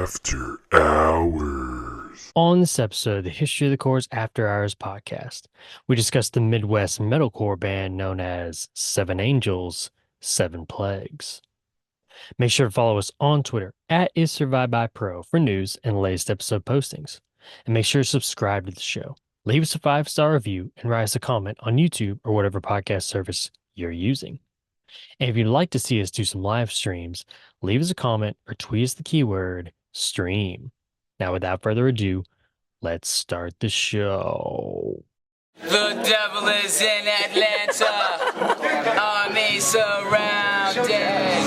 After Hours. On this episode of the History of the Chords After Hours podcast, we discuss the Midwest metalcore band known as Seven Angels, Seven Plagues. Make sure to follow us on Twitter at IsSurviveByPro for news and latest episode postings. And make sure to subscribe to the show. Leave us a 5-star review and write us a comment on YouTube or whatever podcast service you're using. And if you'd like to see us do some live streams, leave us a comment or tweet us the keyword stream. Now, without further ado, let's start the show. The devil is in Atlanta. Army surrounded.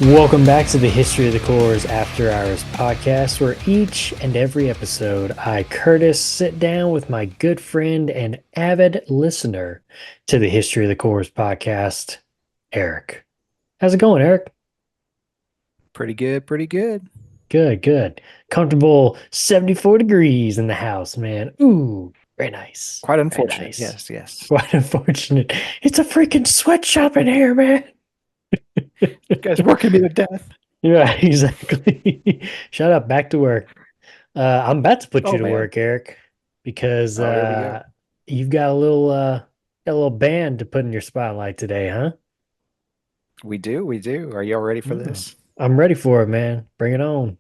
Welcome back to the History of the Chords After Hours podcast, where each and every episode I, Curtis, sit down with my good friend and avid listener to the History of the Chords podcast, Eric. How's it going, Eric? Pretty good, pretty good. Good. Comfortable 74 degrees in the house, man. Ooh, very nice. Quite unfortunate. Very nice. Yes. Quite unfortunate. It's a freaking sweatshop in here, man. You guys working me to death. Yeah, exactly. Shut up. Back to work. I'm about to put you to work, Eric, because you've got a little band to put in your spotlight today, huh? We do. Are you all ready for this? I'm ready for it, man. Bring it on.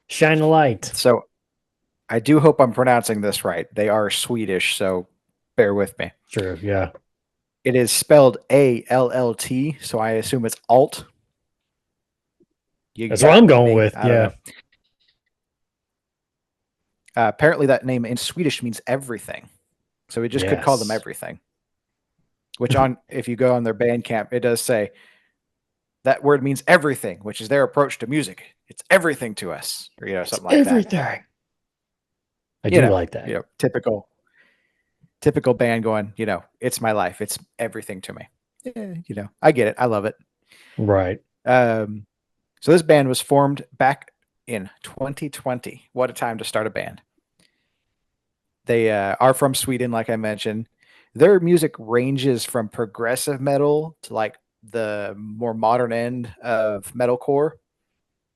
Shine the light. So, I do hope I'm pronouncing this right. They are Swedish, so bear with me. Sure, yeah. It is spelled A-L-L-T, so I assume it's alt. That's what I'm going with, yeah. Apparently that name in Swedish means everything. So we just could call them everything. Which if you go on their Bandcamp, it does say that word means everything, which is their approach to music. It's everything to us, or something like that. Everything. I do like that. Typical band going, it's my life. It's everything to me. I get it. I love it. Right. So this band was formed back in 2020. What a time to start a band. They are from Sweden, like I mentioned. Their music ranges from progressive metal to like the more modern end of metalcore.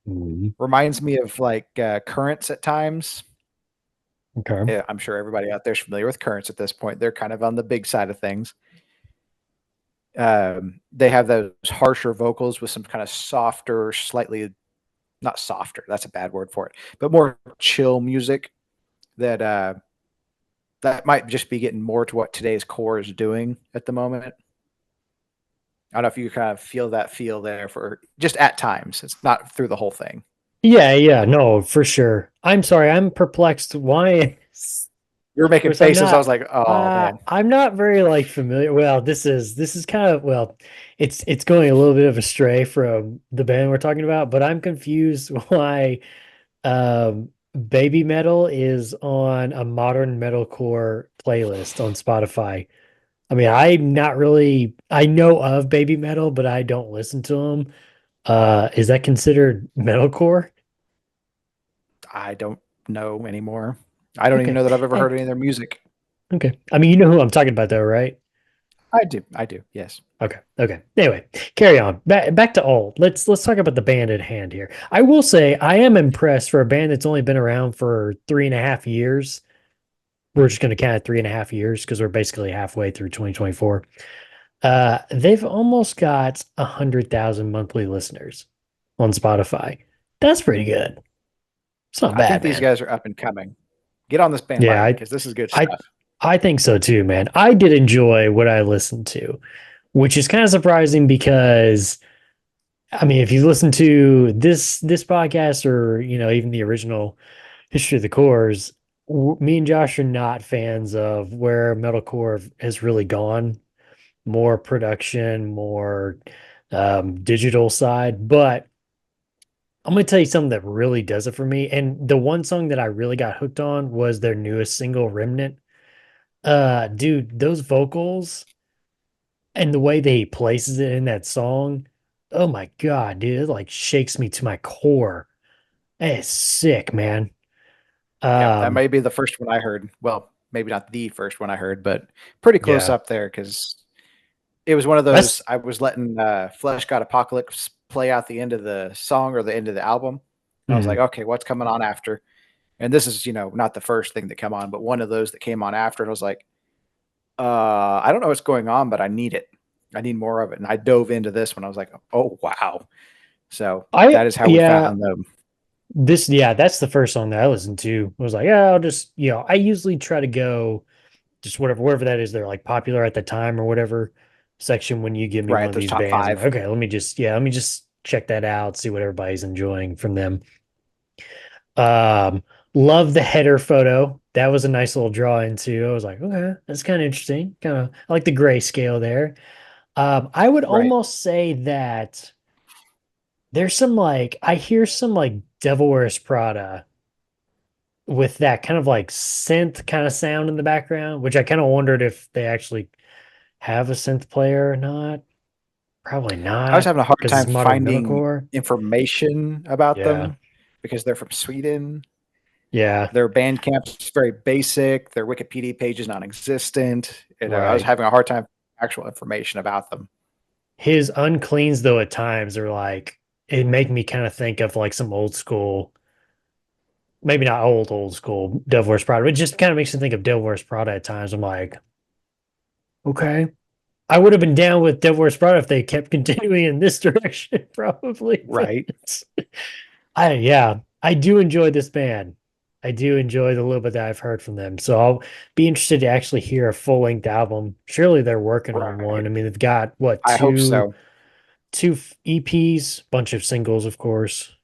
Mm-hmm. Reminds me of like Currents at times. Okay. Yeah, I'm sure everybody out there is familiar with Currents at this point. They're kind of on the big side of things. They have those harsher vocals with some kind of softer, not softer, that's a bad word for it, but more chill music that might just be getting more to what today's core is doing at the moment. I don't know if you kind of feel that feel there for just at times. It's not through the whole thing. Yeah, no, for sure. I'm sorry, I'm perplexed. Why? You're making faces. I was like, oh man. I'm not very familiar. Well, this is kind of it's going a little bit of astray from the band we're talking about, but I'm confused why Baby Metal is on a modern metalcore playlist on Spotify. I mean, I know of Baby Metal, but I don't listen to them. Is that considered metalcore? I don't know anymore. I don't even know that I've ever heard any of their music. Okay. I mean, you know who I'm talking about though, right? I do. Yes. Okay. Anyway, carry on. Back to old. Let's talk about the band at hand here. I will say I am impressed for a band that's only been around for 3.5 years. We're just going to count it 3.5 years because we're basically halfway through 2024. They've almost got 100,000 monthly listeners on Spotify. That's pretty good. It's not bad. I think these guys are up and coming. Get on this band, because this is good stuff. I think so too, man. I did enjoy what I listened to, which is kind of surprising because, I mean, if you listen to this podcast or even the original History of the Chords, me and Josh are not fans of where metalcore has really gone. More production, more digital side, but I'm going to tell you something that really does it for me. And the one song that I really got hooked on was their newest single, Remnant. Dude, those vocals, And the way that he places it in that song, oh my God, dude, it like shakes me to my core. It's sick, man. Yeah, that Um, may be the first one I heard. Well, maybe not the first one I heard, but pretty close yeah, up there because it was one of those. that's I was letting Flesh God Apocalypse play out the end of the song or the end of the album. And I was mhm. like, okay, what's coming on after? And this is, not the first thing that came on, but one of those that came on after. And I was like, I don't know what's going on, but I need it. I need more of it. And I dove into this one. I was like, oh wow. So that is how we yeah, found them. that's the first song that I listened to. I was like, yeah, I'll just, I usually try to go just whatever that is, they're like popular at the time or whatever section when you give me one Right. of Those these top bands. I'm like, five. okay, let me just check that out, see what everybody's enjoying from them. Um, love the header photo. That was a nice little draw into. I was like, okay, that's kind of interesting. I like the grayscale there. I would Right. almost say that there's some like I hear some like Devil Wears Prada with that kind of like synth kind of sound in the background, which I kind of wondered if they actually have a synth player or not. Probably I was not having a hard because time it's modern finding metalcore. information about Yeah, them because they're from Sweden. yeah, Their Bandcamp's very basic. Their Wikipedia page is non-existent. I was right. having a hard time actual information about them. His uncleans though at times are like it make me kind of think of like some old school, maybe not old school Devil Wears Prada, but it just kind of makes me think of Devil Wears Prada at times. I'm like, okay, I would have been down with Devil Wears Prada if they kept continuing in this direction, probably. But Right. I do enjoy this band. I do enjoy the little bit that I've heard from them. So I'll be interested to actually hear a full length album. Surely they're working on one. Right. I mean, they've got what I hope so. two EPs, bunch of singles, of course.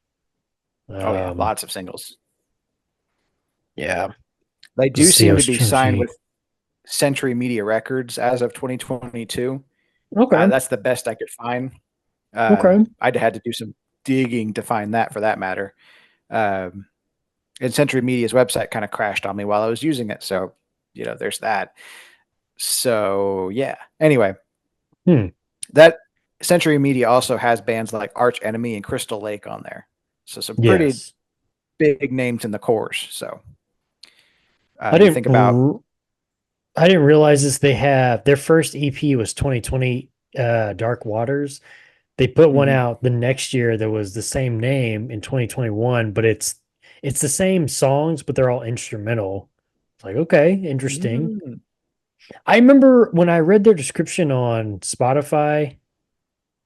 Oh yeah, Um, lots of singles. yeah, They the do seem to Seals be signed trilogy. with Century Media Records as of 2022. Okay, That's the best I could find. okay. I'd had to do some digging to find that for that matter. Um, and Century Media's website kind of crashed on me while I was using it. So, there's that. So, yeah. Anyway, Hmm. that Century Media also has bands like Arch Enemy and Crystal Lake on there. So, some pretty Yes, big names in the course. So, I you didn't. think about, I didn't realize this. They have their first EP was 2020, Dark Waters. They put one mhm. out the next year that was the same name in 2021, but it's the same songs, but they're all instrumental. It's like, okay, interesting. Mm, I remember when I read their description on Spotify,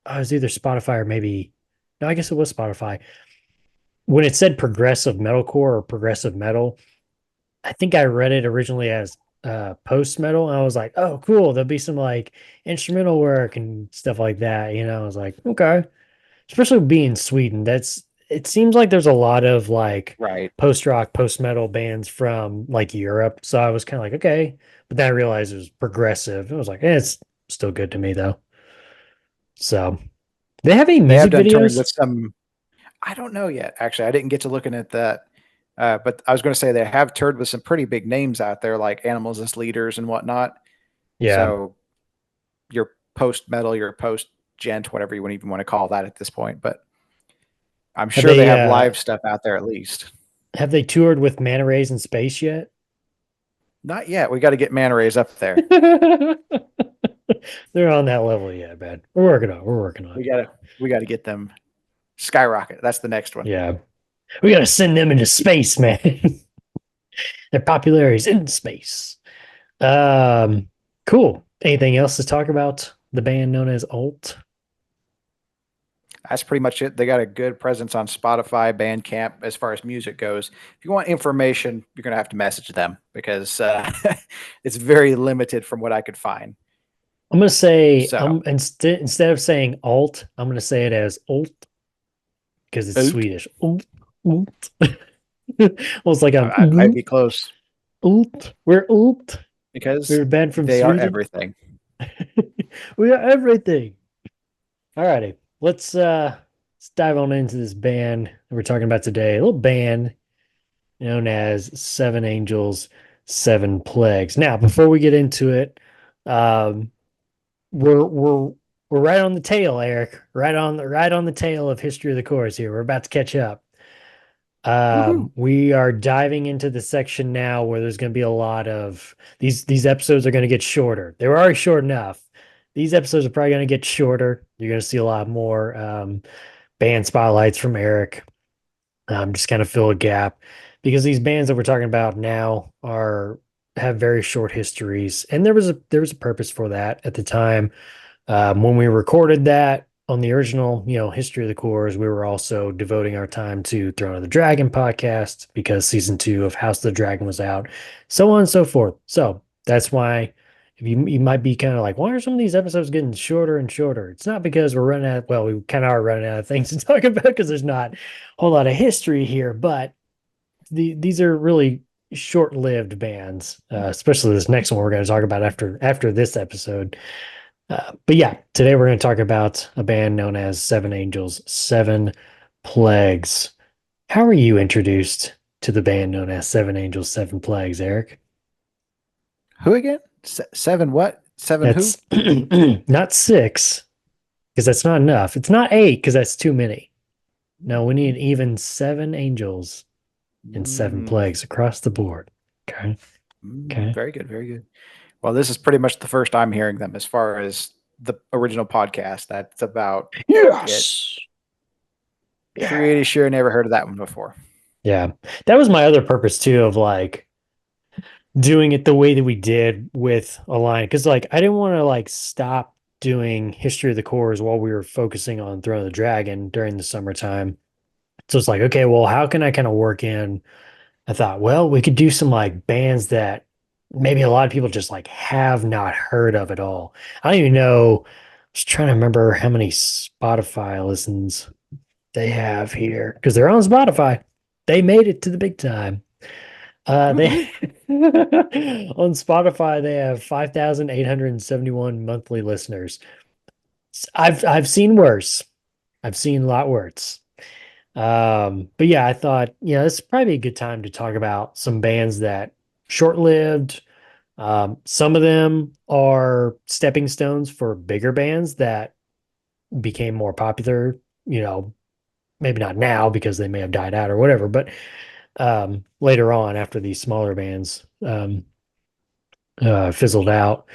it was either Spotify or maybe no, I guess it was Spotify. When it said progressive metalcore or progressive metal, I think I read it originally as post metal. And I was like, oh, cool. There'll be some like instrumental work and stuff like that. I was like, okay. Especially being Sweden, it seems like there's a lot of like right. post rock, post metal bands from like Europe. So I was kind of like, okay. But then I realized it was progressive. It was like, it's still good to me though. So they have any They have music done toured with videos? some, I don't know yet. Actually, I didn't get to looking at that. But I was going to say they have toured with some pretty big names out there, like Animals as Leaders and whatnot. Yeah. So your post metal, your post gent, whatever you even want to call that at this point. But I'm Have sure they they have uh live stuff out there at least. have they toured with Manta Rays in space yet? Not yet. We got to get Manta Rays up there. They're on that level yet, man. We're working on it. We got to get them skyrocket. That's the next one. Yeah. We gotta send them into space, man. Their popularity's in space. Um, cool. Anything else to talk about the band known as Alt? That's pretty much it. They got a good presence on Spotify, Bandcamp as far as music goes. If you want information, you're going to have to message them because it's very limited from what I could find. I'm gonna say So, instead of saying alt, I'm gonna say it as alt because it's oot, Swedish. Alt, alt. Well, it's like I'm I might be close alt. We're alt. because We're a band from they are Sweden. everything. We are everything. Alrighty. Let's dive on into this band that we're talking about today. A little band known as Seven Angels, Seven Plagues. Now, before we get into it, um, we're we're right on the tail, Eric. Right on the tail of history of the course here. We're about to catch up. Woohoo. We are diving into the section now where there's going to be a lot of these episodes are going to get shorter. They were already short enough. These episodes are probably going to get shorter. You're going to see a lot more band spotlights from Eric. Just kind of fill a gap because these bands that we're talking about now are have very short histories, and there was a purpose for that at the time. When we recorded that on the original, History of the Cores, we were also devoting our time to Throne of the Dragon podcast because season 2 of House of the Dragon was out, so on and so forth. So that's why if you might be kind of like, why are some of these episodes getting shorter and shorter? It's not because we're running out. Well, we kind of are running out of things to talk about because there's not a whole lot of history here, but these are really short-lived bands, especially this next one we're going to talk about after this episode. But yeah, today we're going to talk about a band known as Seven Angels, Seven Plagues. How were you introduced to the band known as Seven Angels, Seven Plagues, Eric? Who again? Seven what? Seven who? That's not 6, because that's not enough. It's not 8, because that's too many. No, we need even 7 angels and 7 plagues across the board. Okay. Okay. Very good. Very good. Well, this is pretty much the first I'm hearing them as far as the original podcast. That's about Yes. pretty sure never heard of that one before. Yeah. That was my other purpose too of like doing it the way that we did with a line. Because like I didn't want to like stop doing History of the Cores while we were focusing on Throne of the Dragon during the summertime. So it's like, okay, well, how can I kind of work in? I thought, well, we could do some like bands that maybe a lot of people just like have not heard of at all. I don't even know. I was trying to remember how many Spotify listens they have here because they're on Spotify. They made it to the big time. They on Spotify they have 5,871 monthly listeners. I've seen worse. I've seen a lot worse. But yeah, I thought, it's probably a good time to talk about some bands that short-lived. Some of them are stepping stones for bigger bands that became more popular, maybe not now because they may have died out or whatever, but later on after these smaller bands fizzled out.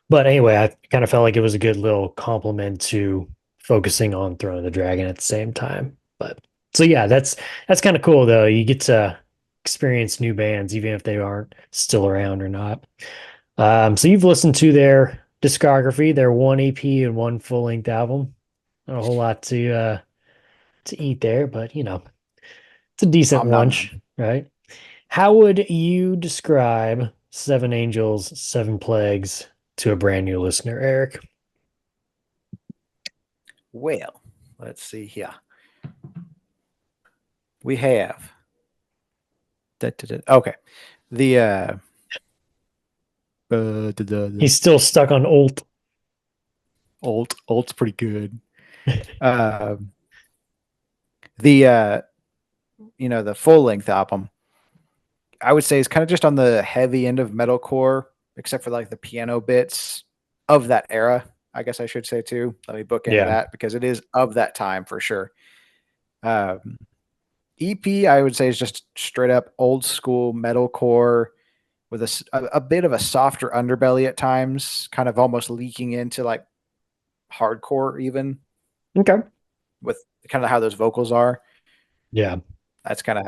But anyway, I kind of felt like it was a good little compliment to focusing on Throne of the Dragon at the same time. But so yeah, that's kind of cool though. You get to experience new bands even if they aren't still around or not. So you've listened to their discography, their one EP and one full-length album. Not a whole lot to eat there, but it's a decent Nom, nom, lunch, right? How would you describe Seven Angels, Seven Plagues to a brand new listener, Eric? Well, let's see here. We have. Okay. He's still stuck on old. Olt's pretty good. The full length album, I would say is kind of just on the heavy end of metalcore, except for like the piano bits of that era. I guess I should say too. Let me book into that because it is of that time for sure. EP, I would say, is just straight up old school metalcore with a bit of a softer underbelly at times, kind of almost leaking into like hardcore even. Okay. With kind of how those vocals are. Yeah. That's kind of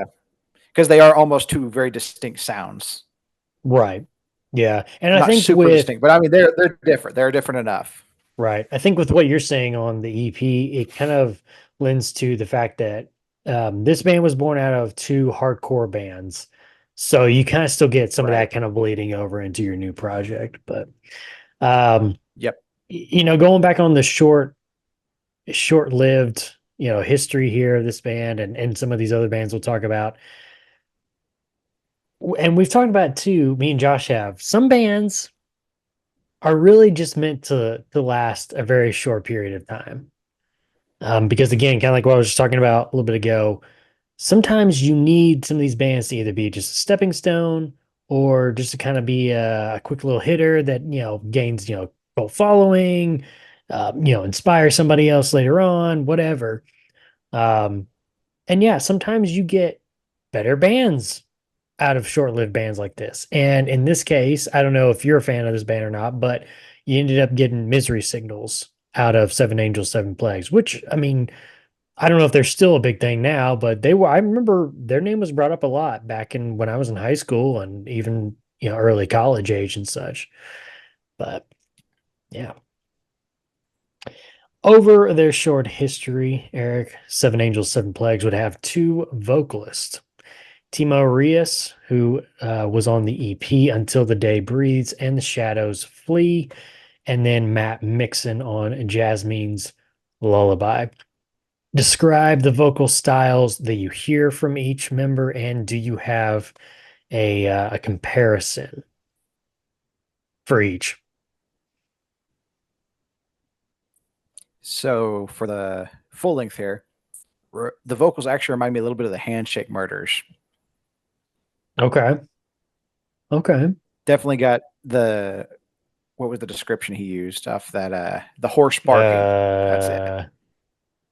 because they are almost two very distinct sounds. Right. Yeah. And Not I think super distinct, but I mean they're different. They're different enough. Right. I think with what you're saying on the EP, it kind of lends to the fact that this band was born out of 2 hardcore bands. So you kind of still get some of that kind of bleeding over into your new project. But yep. Going back on the short-lived, history here of this band and some of these other bands we'll talk about. And we've talked about it too, me and Josh have. Some bands are really just meant to last a very short period of time. Because again, kind of like what I was just talking about a little bit ago, sometimes you need some of these bands to either be just a stepping stone or just to kind of be a quick little hitter that, gains, cult following, inspire somebody else later on, whatever. Um, and yeah, sometimes you get better bands out of short-lived bands like this. And in this case, I don't know if you're a fan of this band or not, but you ended up getting Misery Signals out of Seven Angels, Seven Plagues, which I mean, I don't know if they're still a big thing now, but they were, I remember their name was brought up a lot back in when I was in high school and even, early college age and such. But yeah. Over their short history, Eric, Seven Angels, Seven Plagues would have two vocalists. Timo Rios, who was on the EP Until the Day Breathes and the Shadows Flee, and then Matt Mixon on Jasmine's Lullaby. Describe the vocal styles that you hear from each member, and do you have a comparison for each? So for the full length here, the vocals actually remind me a little bit of the Handshake Murders. Okay. Okay. Definitely got the what was the description he used off that the horse barking. That's it.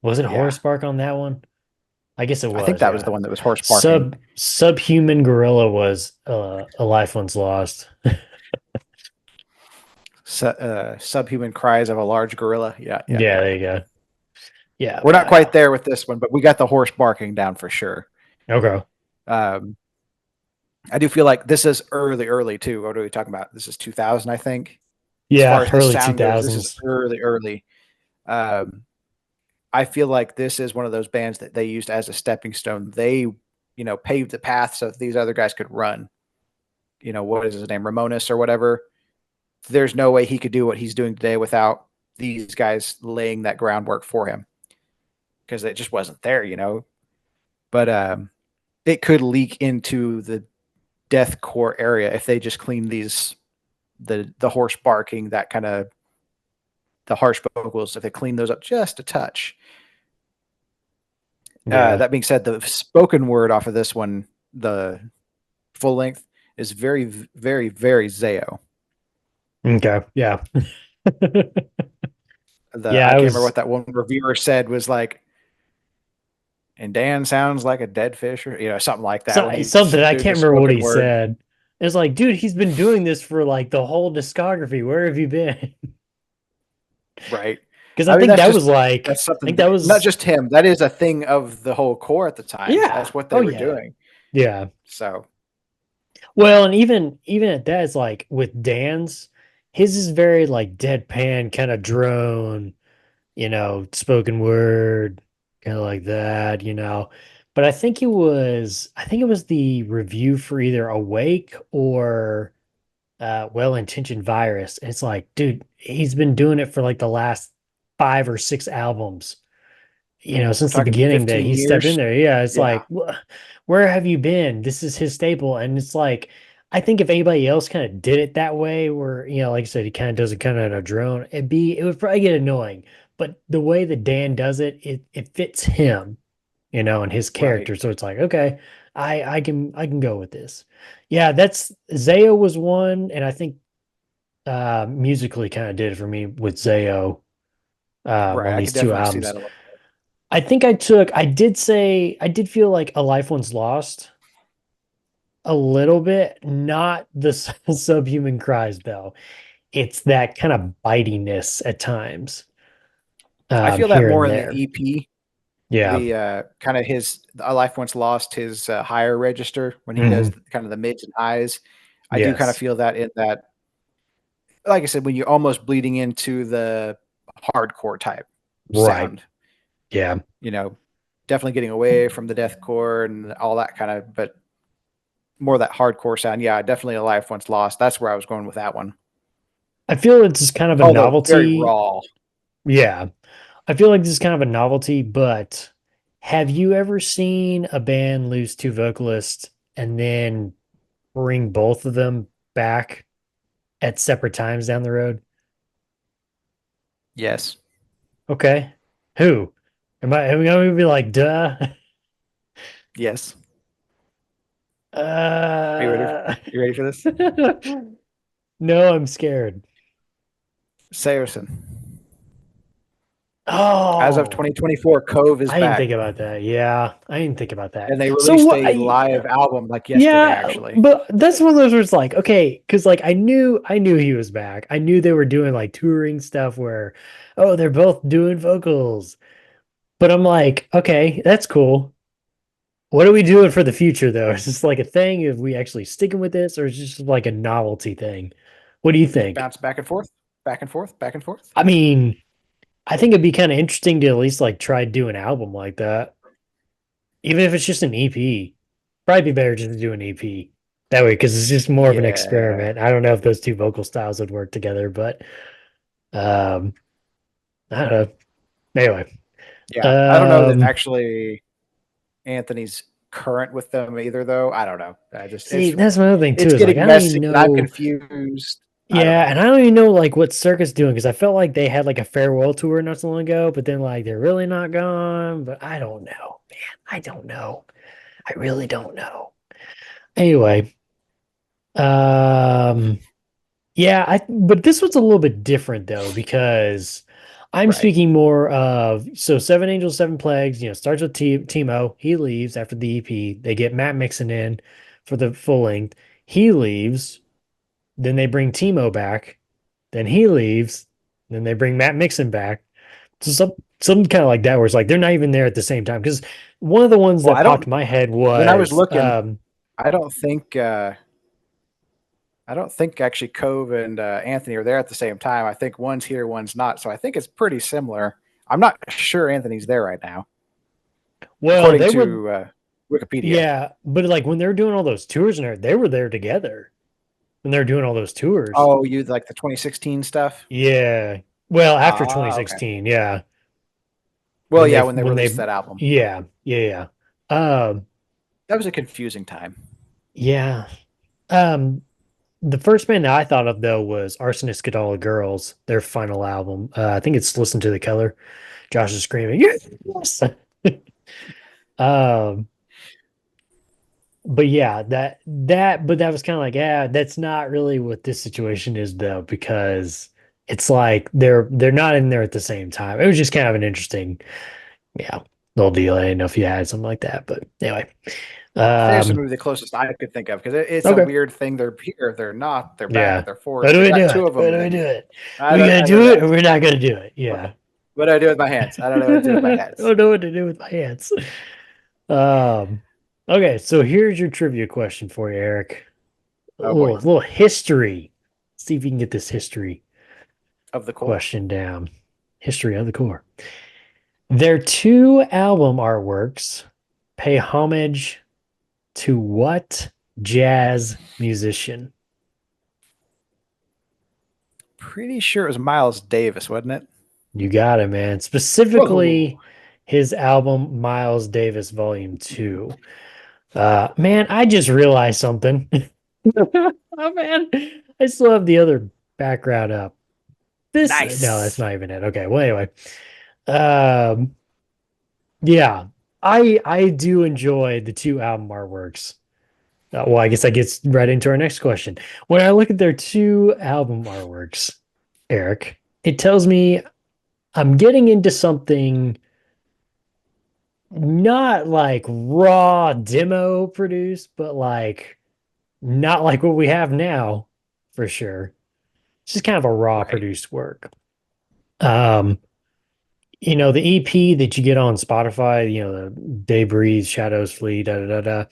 Was it Yeah. Horse Bark on that one? I guess it I think was, that was the yeah. one that was horse barking. Subhuman Gorilla was a life once lost. Subhuman cries of a large gorilla. Yeah, yeah, Yeah, yeah. there you go. Yeah, We're not but quite there with this one, but we got the horse barking down for sure. okay. Um, I do feel like this is early, early too. What are we talking about? This is 2000, I think. As far Yeah, as this early sound goes, this is 2000s. early, early. Um, I feel like this is one of those bands that they used as a stepping stone. They, paved the path so that these other guys could run. What is his name? Ramones or whatever. There's no way he could do what he's doing today without these guys laying that groundwork for him because it just wasn't there. But it could leak into the deathcore area if they just clean the horse barking, that kind of the harsh vocals, if they clean those up just a touch. Yeah. That being said, the spoken word off of this one, the full length, is very, very, very Zayo. Okay. Yeah. I Yeah, I can't remember was what that one reviewer said was like, and Dan sounds like a dead fish, or something like that when he's something I doing can't the remember what spoken he word. said. It's like, dude, he's been doing this for like the whole discography. Where have you been? Right. Because I mean, that's I think something that not was, just him. That is a thing of the whole core at the time. yeah. That's what they Oh were yeah. doing. Yeah. So Well, and even at that, it's like with Dan's, his is very like deadpan, kind of drone, spoken word, kind of like that. But I think it was the review for either Awake or Well-Intentioned Virus. It's like, dude, he's been doing it for like the last 5 or 6 albums, we're since the talking beginning that 15 he stepped in years. there. Yeah, it's Yeah. like, where have you been? This is his staple. And it's like, I think if anybody else kind of did it that way, where, like I said, he kind of does it kind of in a drone, it would probably get annoying. But the way that Dan does it, it fits him, and his Right. character. So it's like, okay, I can go with this. Yeah, that's Zayo was one, and I think musically kind of did it for me with Zayo Right. on I these could two definitely see that albums. a little. I did feel like A Life Once Lost a little bit, not the subhuman cries though. It's that kind of bitiness at times, I feel that here more and in the there. EP. Yeah. The kind of his A Life Once Lost, his higher register when he does Mhm. kind of the mids and highs. I do kind of Yes. feel that in that, like I said, when you're almost bleeding into the hardcore type Right. sound, Yeah. you know, definitely getting away from the deathcore and all that kind of, but more that hardcore sound. Yeah, definitely A Life Once Lost. That's where I was going with that one. I feel it's just kind of a Although very novelty. raw. Yeah. I feel like this is kind of a novelty, but have you ever seen a band lose two vocalists and then bring both of them back at separate times down the road? Yes. Okay. Who? Am I gonna be like, duh? Yes. Are you ready? Uh You ready for this? no, I'm scared. Saracen. Oh, As of 2024, Cove is I didn't back, think about that. Yeah, I didn't think about that. and they So released what? a live album like yesterday. Yeah, Actually, but that's one of those where it's like, okay, because like I knew he was back. I knew they were doing like touring stuff where, oh, they're both doing vocals. But I'm like, okay, that's cool. What are we doing for the future though? Is this like a thing? If we actually sticking with this, or is it just like a novelty thing? What do you think? bounce back and forth, back and forth, back and forth. I mean, I think it'd be kind of interesting to at least like try do an album like that, even if it's just an EP. Probably be better just to do an EP that way because it's just more of an Yeah, experiment. I don't know if those two vocal styles would work together, but um, I don't know. Anyway, yeah. I don't know that um, actually Anthony's current with them either, though. I don't know. I just see, that's my other thing too. it's Is like getting I don't even messy, and I'm know. confused. I don't Yeah, know. and I don't even know like what Circus doing because I felt like they had like a farewell tour not so long ago, but then like they're really not gone. But I don't know, man. I don't know. I really don't know. Anyway, um, yeah, but this was a little bit different though because I'm Right. speaking more of so Seven Angels, Seven Plagues. Starts with Timo. He leaves after the EP. They get Matt Mixon in for the full length. He leaves. Then they bring Timo back. Then he leaves. Then they bring Matt Mixon back. So some kind of like that where it's like they're not even there at the same time. Because one of the ones Well, that I popped don't. in my head When I was was looking, I don't think. I don't think actually Cove and Anthony are there at the same time. I think one's here, one's not. So I think it's pretty similar. I'm not sure Anthony's there right now, well, according they were to Wikipedia. yeah, but like when they were doing all those tours and everything, they were there together when they were doing all those tours. Oh, you like the 2016 stuff? Yeah. Well, after Ah, okay. 2016, yeah. Well, yeah, when they released that album, Yeah. Um, that was a confusing time. yeah. Um, the first band that I thought of though was Arsonist Get All the Girls, their final album. I think it's Listen to the Color. Josh is screaming, yes. um, but yeah, but that was kind of like, yeah, that's not really what this situation is though, because it's like they're not in there at the same time. It was just kind of an interesting, yeah, little deal. I didn't know if you had something like that, but anyway. There's Um, maybe the closest I could think of because it's a okay. weird thing. They're here, they're not, they're back, Yeah. they're How forth. do They we got do two it? of How them, do we and do it? I We don't, gonna I don't do it know. or we're not gonna do it? What, Yeah. what do I do with my hands? I don't know what to do with my I hands. don't know what to do with my hands. Um, okay, so here's your trivia question for you, Eric. A Oh boy, little history. See if you can get this history of the core. question down. History of the core. Their two album artworks pay homage to what jazz musician? Pretty sure it was Miles Davis, wasn't it? You got it, man. Whoa. Specifically, his album Miles Davis Volume 2. Man, I just realized something. Oh man, I still have the other background up. No, that's Nice. not even it. Okay, well anyway. Um yeah, I do enjoy the two album artworks. Well, I guess that gets right into our next question. When I look at their two album artworks, Eric, it tells me I'm getting into something not like raw demo produced, but like not like what we have now for sure. It's just kind of a raw Right. produced work. Um, the EP that you get on Spotify, the Day Breeze, Shadows Flee, da da da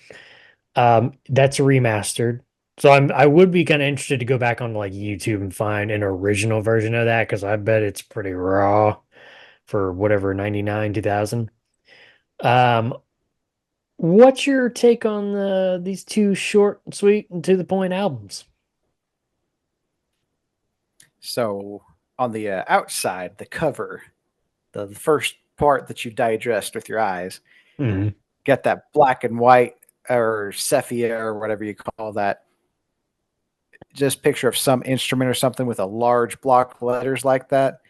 da. That's remastered. So I would be kind of interested to go back on like YouTube and find an original version of that because I bet it's pretty raw for whatever 99, 2000. Um, what's your take on these two short, sweet, and to the point albums? So on the outside, the cover, the first part that you digest with your eyes, Mhm. get that black and white or sepia or whatever you call that. Just picture of some instrument or something with a large block letters like that.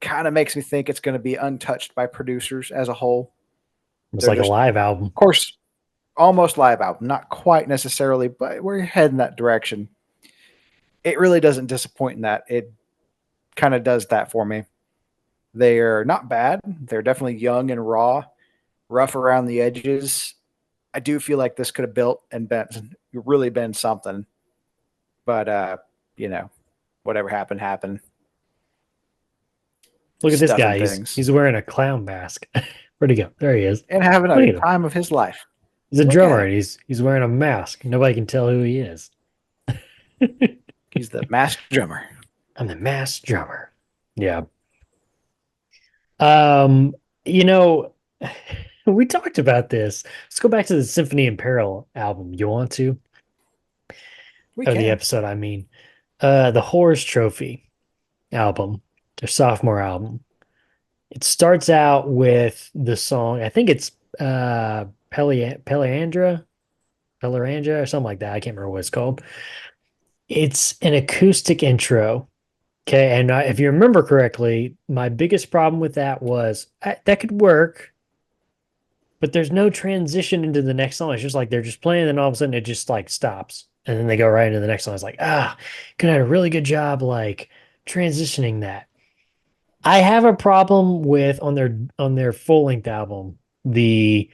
Kind of makes me think it's going to be untouched by producers as a whole. It's They're like a just, live album. of course, almost live album, not quite necessarily, but we're heading that direction. It really doesn't disappoint in that. kind of does that for me. They're not bad. They're definitely young and raw, rough around the edges. I do feel like this could have built and been really been something, but you know, whatever happened happened. Look at this Stuff guy. and He's things. he's wearing a clown mask. Where'd he go? There he is. And having Look a at him. time of his life. He's a Look drummer at and he's wearing a mask. Nobody can tell who he is. He's the master drummer. I'm the masked drummer. Yeah. Um, you know, we talked about this. Let's go back to the Symphony in Peril album. You want to? We Or the can. episode, I mean. The Horrors Trophy album, their sophomore album. It starts out with the song, I think it's Peleandra or something like that. I can't remember what it's called. It's an acoustic intro. Okay. And if you remember correctly, my biggest problem with that was that could work, but there's no transition into the next song. It's just like they're just playing, and all of a sudden it just like stops. And then they go right into the next song. It's like, could have had a really good job like transitioning that. I have a problem with on their full length album, the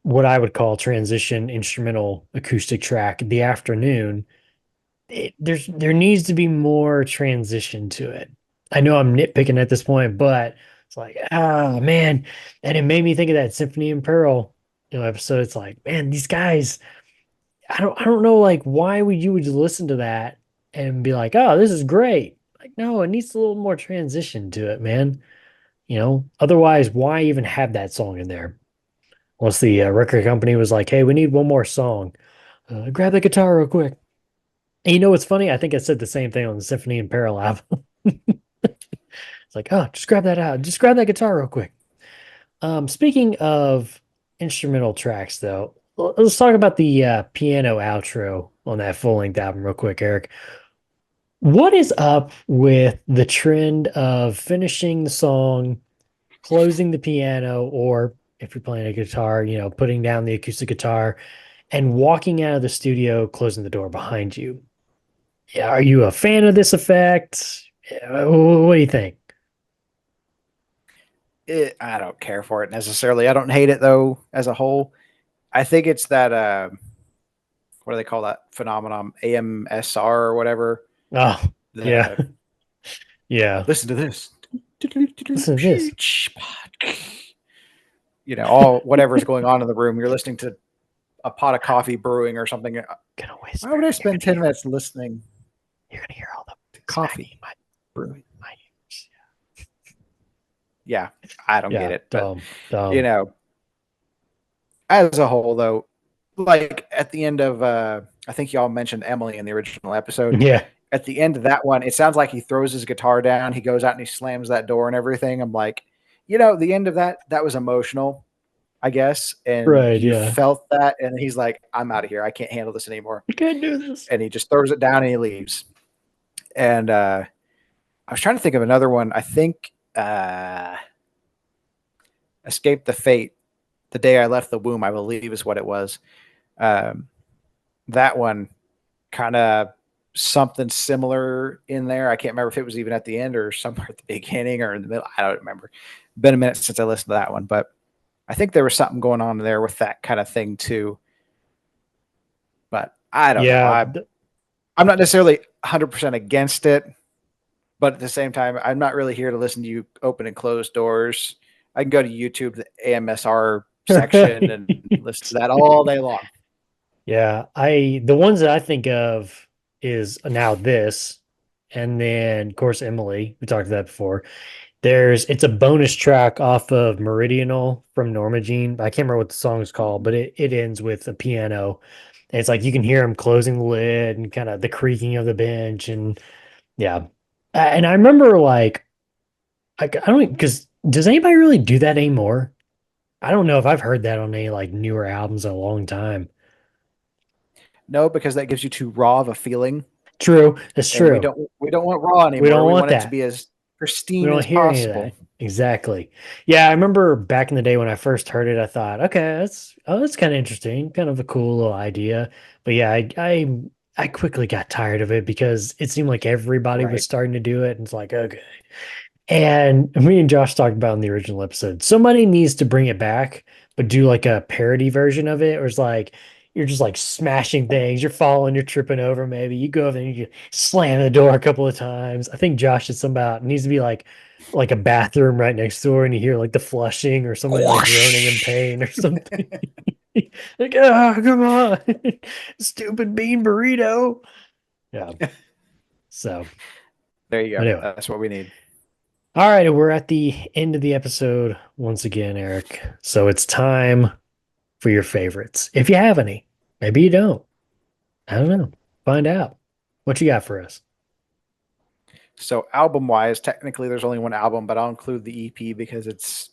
what I would call transition instrumental acoustic track, The Afternoon. There needs to be more transition to it. I know I'm nitpicking at this point, but it's like, man. And it made me think of that Symphony in Pearl, episode. It's like, man, these guys, I don't know like why would you would listen to that and be like, oh, this is great. Like, no, it needs a little more transition to it, man. Otherwise, why even have that song in there? Once the record company was like, hey, we need one more song. Grab the guitar real quick. And you know what's funny? I think I said the same thing on the Symphony in Peril album. It's like, oh, just grab that out. Just grab that guitar real quick. Speaking of instrumental tracks, though, let's talk about the piano outro on that full-length album real quick, Eric. What is up with the trend of finishing the song, closing the piano, or if you're playing a guitar, putting down the acoustic guitar and walking out of the studio, closing the door behind you? Yeah, are you a fan of this effect? What do you think? I don't care for it necessarily. I don't hate it though as a whole. I think it's that what do they call that phenomenon? AMSR or whatever. Oh, yeah. Yeah. Listen to this. Listen to this. All whatever's going on in the room. You're listening to a pot of coffee brewing or something. Gonna whisper. Why would I spend 10 minutes listening? You're gonna hear all the coffee brewing. My ears. Yeah, I don't get it. Dumb. As a whole, though, like at the end of, I think y'all mentioned Emily in the original episode. Yeah. At the end of that one, it sounds like he throws his guitar down. He goes out and he slams that door and everything. I'm like, the end of that was emotional, I guess. And Right, you yeah. felt that. And he's like, I'm out of here. I can't handle this anymore. I can't do this. And he just throws it down and he leaves. And I was trying to think of another one. I think Escape the Fate, The Day I Left the Womb, I believe is what it was. That one kind of something similar in there. I can't remember if it was even at the end or somewhere at the beginning or in the middle. I don't remember. Been a minute since I listened to that one, but I think there was something going on there with that kind of thing too. But I don't know. I'm not necessarily 100% against it, but at the same time, I'm not really here to listen to you open and close doors. I can go to YouTube, the AMSR section, and listen to that all day long. Yeah, the ones that I think of is now this, and then of course Emily. We talked about that before. It's a bonus track off of Meridional from Norma Jean. I can't remember what the song is called, but it ends with a piano. And it's like you can hear him closing the lid and kind of the creaking of the bench, and yeah. And I remember like I don't, because does anybody really do that anymore? I don't know if I've heard that on any like newer albums in a long time. No, because that gives you too raw of a feeling. True, that's And true. we don't want raw anymore. We don't want it that. to be as We pristine don't as hear any of possible. that. Exactly. Yeah, I remember back in the day when I first heard it, I thought, okay, that's kind of interesting, kind of a cool little idea. But yeah, I quickly got tired of it because it seemed like everybody was Right. starting to do it, and it's like, okay. And me and Josh talked about in the original episode, somebody needs to bring it back, but do like a parody version of it, or it's like you're just like smashing things, you're falling, you're tripping over, maybe you go over there and you slam the door a couple of times. I think Josh did some about it needs to be like a bathroom right next door, and you hear like the flushing or somebody like groaning in pain or something. Like, oh, come on, stupid bean burrito. Yeah. So There you go. anyway. That's what we need. All right, we're at the end of the episode once again, Eric. So it's time for your favorites. If you have any, maybe you don't. I don't know. Find out. What you got for us? So album wise, technically there's only one album, but I'll include the EP because it's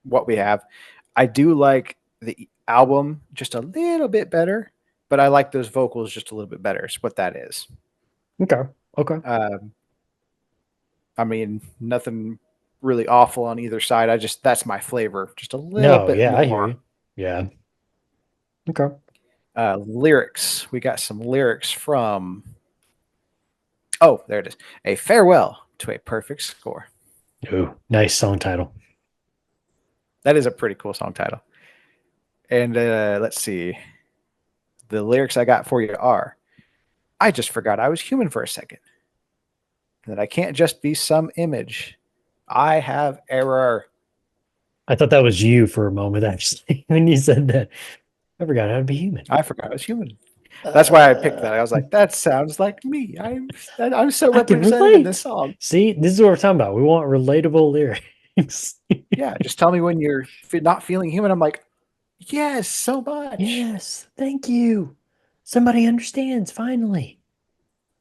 what we have. I do like the album just a little bit better, but I like those vocals just a little bit better. Is what that is. Okay. Okay. I mean, nothing really awful on either side. That's my flavor, just a little No, bit yeah, more. I hear you. Yeah. Okay. Lyrics. We got some lyrics from. Oh, there it is. A farewell to a perfect score. Ooh, nice song title. That is a pretty cool song title. And let's see. The lyrics I got for you are I just forgot I was human for a second. That I can't just be some image. I have error. I thought that was you for a moment, actually, when you said that. I forgot how to be human. I forgot I was human. That's why I picked that. I was like, that sounds like me. I'm so I can represented in relate. this song. See, this is what we're talking about. We want relatable lyrics. Yeah, just tell me when you're not feeling human. I'm like, yes, so much. Yes, thank you. Somebody understands finally.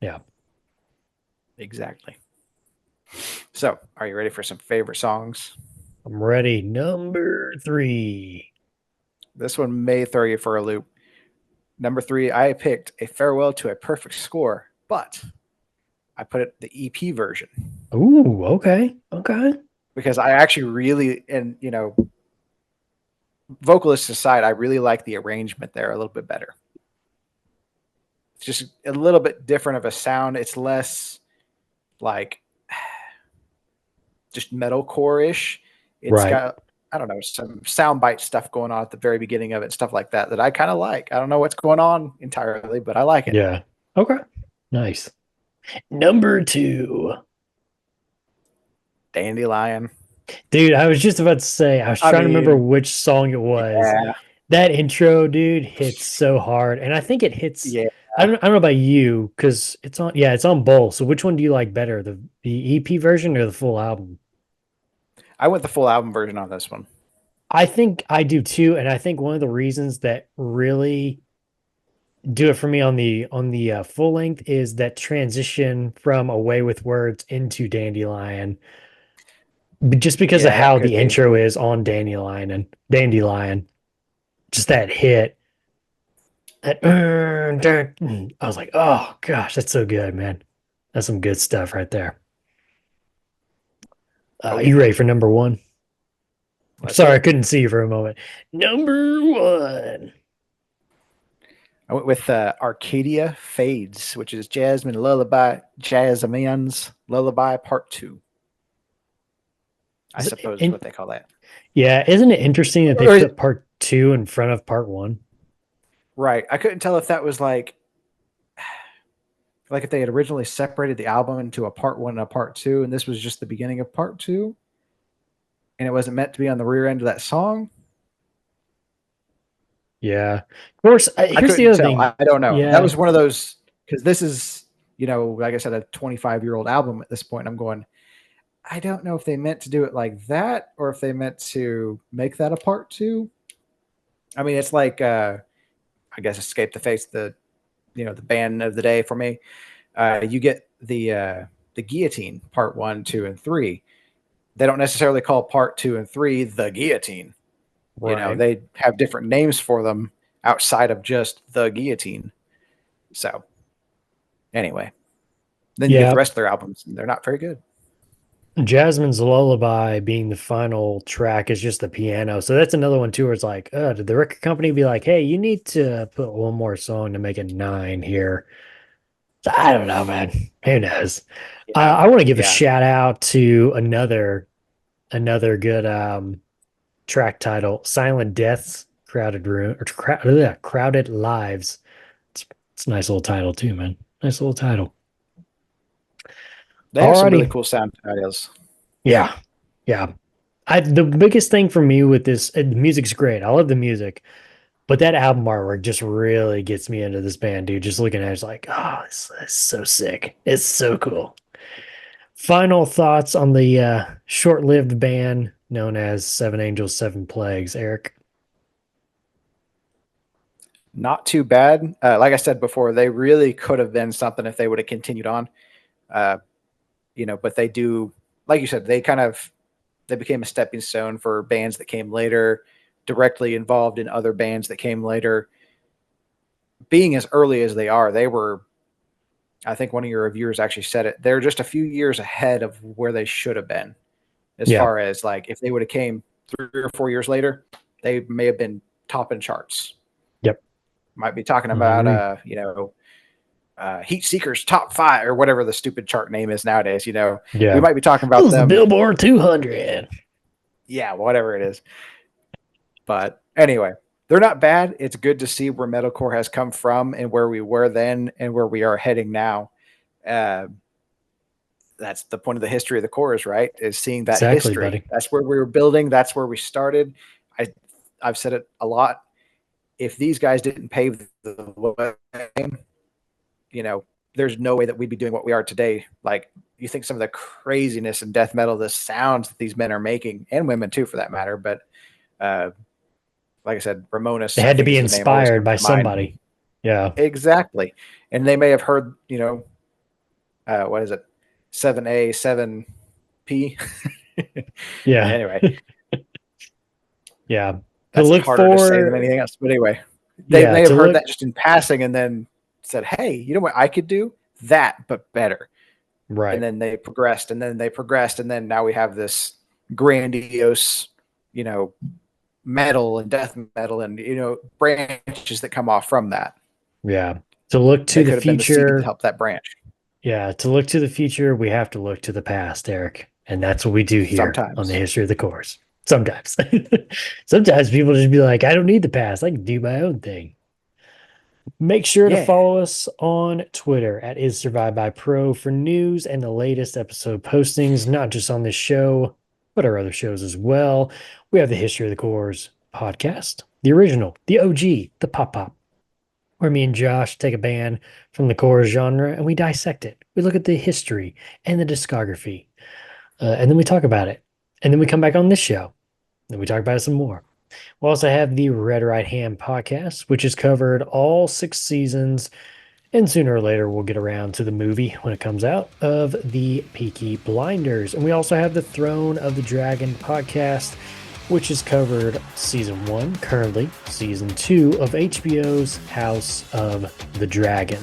Yeah. Exactly. So, are you ready for some favorite songs? I'm ready. Number 3. This one may throw you for a loop. Number 3, I picked A Farewell to a Perfect Score, but I put it the EP version. Ooh, okay. Okay. Because I actually really, and vocalists aside, I really like the arrangement there a little bit better. It's just a little bit different of a sound. It's less like just metalcore-ish. It's got, I don't know, some soundbite stuff going on at the very beginning of it, stuff like that I kind of like. I don't know what's going on entirely, but I like it. Yeah. Okay. Nice. Number 2. Dandelion. Dude, I was just about to say, I was trying to remember which song it was. Yeah. That intro, dude, hits so hard. And I think it hits. Yeah. I don't know about you, because it's on both. So which one do you like better? The EP version or the full album? I went the full album version on this one. I think I do too. And I think one of the reasons that really do it for me on the full length is that transition from Away with Words into Dandelion. Just because of how the intro is on Dandelion, just that hit. That I was like, oh gosh, that's so good, man. That's some good stuff right there. You ready for number 1? Sorry, I couldn't see you for a moment. Number 1. I went with Arcadia Fades, which is Jasmine's Lullaby Part 2. I suppose is what they call that. Yeah, isn't it interesting that they put Part 2 in front of Part 1? Right. I couldn't tell if that was like if they had originally separated the album into a Part 1 and a Part 2, and this was just the beginning of Part 2, and it wasn't meant to be on the rear end of that song. Yeah. Of course, here's the other thing. I don't know. Yeah. That was one of those, because this is, like I said, a 25-year-old album at this point. I'm going, I don't know if they meant to do it like that or if they meant to make that a Part 2. I mean, it's like, I guess Escape the Face, the band of the day for me. You get the Guillotine Part 1, 2, and 3. They don't necessarily call Part 2 and 3 the Guillotine. Right. They have different names for them outside of just the Guillotine. So, anyway, then you get the rest of their albums, and they're not very good. Jasmine's Lullaby being the final track is just the piano. So that's another one too, where it's like, did the record company be like, hey, you need to put one more song to make it 9 here? I don't know, man. Who knows? Yeah. I want to give a Yeah. shout out to another good track title, "Silent Deaths, Crowded Room," or Crowded Lives. It's a nice little title too, man. Nice little title. They have some really Alrighty. cool sound titles. Yeah. Yeah. The biggest thing for me with this, the music's great. I love the music, but that album artwork just really gets me into this band, dude. Just looking at it, it's like, oh, it's so sick. It's so cool. Final thoughts on the short-lived band known as Seven Angels, Seven Plagues, Eric. Not too bad. Like I said before, they really could have been something if they would have continued on. But they do, like you said, they became a stepping stone for bands that came later, directly involved in other bands that came later. Being as early as they are, they were, I think one of your reviewers actually said it, they're just a few years ahead of where they should have been. As far as like, if they would have came 3 or 4 years later, they may have been topping charts. Yep. Might be talking about, Heat Seekers top 5 or whatever the stupid chart name is nowadays. We might be talking about them. Billboard 200. Yeah, whatever it is. But anyway, they're not bad. It's good to see where metalcore has come from and where we were then and where we are heading now. That's the point of the history of the chorus, right? Is seeing that Exactly, history. buddy. That's where we were building. That's where we started. I've said it a lot. If these guys didn't pave the way, there's no way that we'd be doing what we are today. Like, you think some of the craziness in death metal, the sounds that these men are making, and women too, for that matter. But like I said, Ramones, They had to be inspired by somebody. Yeah, exactly. And they may have heard, what is it, 7A, 7P. yeah. Anyway, Yeah. that's look harder to say for than anything else. But anyway, they Yeah, may have to heard look- that just in passing and then said, hey, you know what I could do? That, but better. right. And then they progressed, and then now we have this grandiose, metal and death metal and, branches that come off from that. Yeah. To look to They the could have been the seed future. to help that branch. Yeah, to look to the future, we have to look to the past, Eric. And that's what we do here Sometimes. on the history of the course. Sometimes. Sometimes people just be like, I don't need the past. I can do my own thing. Make sure to Yeah. follow us on Twitter at @IsSurvivedByPro for news and the latest episode postings, not just on this show, but our other shows as well. We have the History of the Cores podcast, the original, the OG, the Pop, where me and Josh take a band from the core genre and we dissect it. We look at the history and the discography, and then we talk about it. And then we come back on this show and we talk about it some more. We also have the Red Right Hand podcast, which has covered all 6 seasons. And sooner or later, we'll get around to the movie when it comes out of the Peaky Blinders. And we also have the Throne of the Dragon podcast, which has covered season 1, currently season 2 of HBO's House of the Dragon.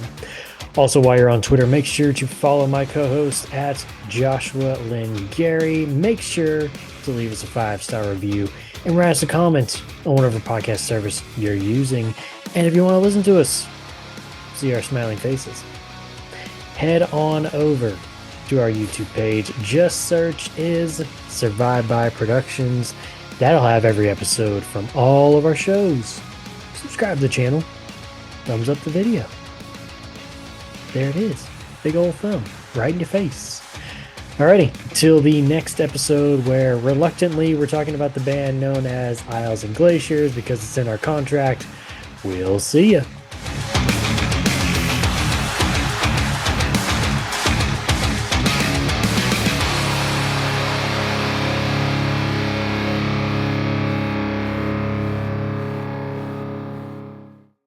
Also, while you're on Twitter, make sure to follow my co-host at Joshua Lynn Gary. Make sure to leave us a 5-star review and write us a comment on whatever podcast service you're using. And if you want to listen to us, see our smiling faces, head on over to our YouTube page. Just search Is Survived by Productions. That'll have every episode from all of our shows. Subscribe to the channel. Thumbs up the video. There it is. Big old thumb right in your face. Alrighty, till the next episode where reluctantly we're talking about the band known as Isles and Glaciers because it's in our contract. We'll see ya.